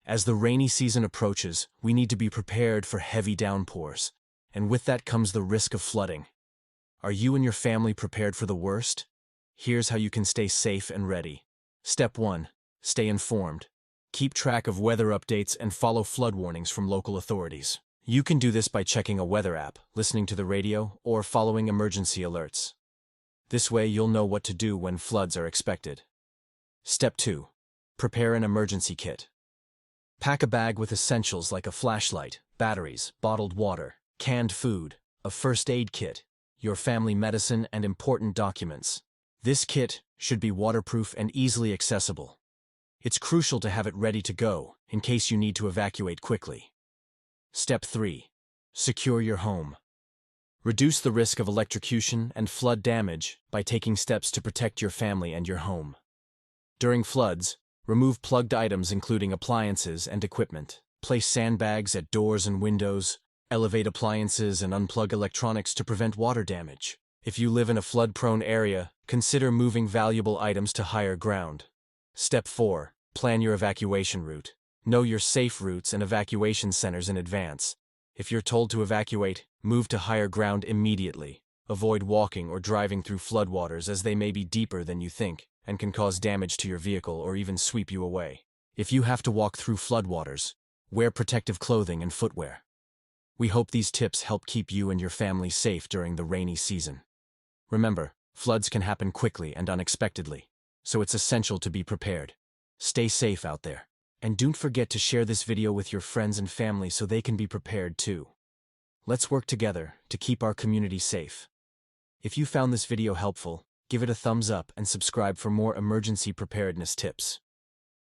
As the rainy season approaches, we need to be prepared for heavy downpours, and with that comes the risk of flooding. Are you and your family prepared for the worst? Here's how you can stay safe and ready. Step 1. Stay informed. Keep track of weather updates and follow flood warnings from local authorities. You can do this by checking a weather app, listening to the radio, or following emergency alerts. This way you'll know what to do when floods are expected. Step 2. Prepare an emergency kit. Pack a bag with essentials like a flashlight, batteries, bottled water, canned food, a first aid kit, your family medicine, and important documents. This kit should be waterproof and easily accessible. It's crucial to have it ready to go in case you need to evacuate quickly. Step 3. Secure your home. Reduce the risk of electrocution and flood damage by taking steps to protect your family and your home. During floods, remove plugged items including appliances and equipment. Place sandbags at doors and windows, elevate appliances and unplug electronics to prevent water damage. If you live in a flood-prone area, consider moving valuable items to higher ground. Step 4. Plan your evacuation route. Know your safe routes and evacuation centers in advance. If you're told to evacuate, move to higher ground immediately. Avoid walking or driving through floodwaters as they may be deeper than you think and can cause damage to your vehicle or even sweep you away. If you have to walk through floodwaters, wear protective clothing and footwear. We hope these tips help keep you and your family safe during the rainy season. Remember, floods can happen quickly and unexpectedly, so it's essential to be prepared. Stay safe out there. And don't forget to share this video with your friends and family so they can be prepared too. Let's work together to keep our community safe. If you found this video helpful, give it a thumbs up and subscribe for more emergency preparedness tips.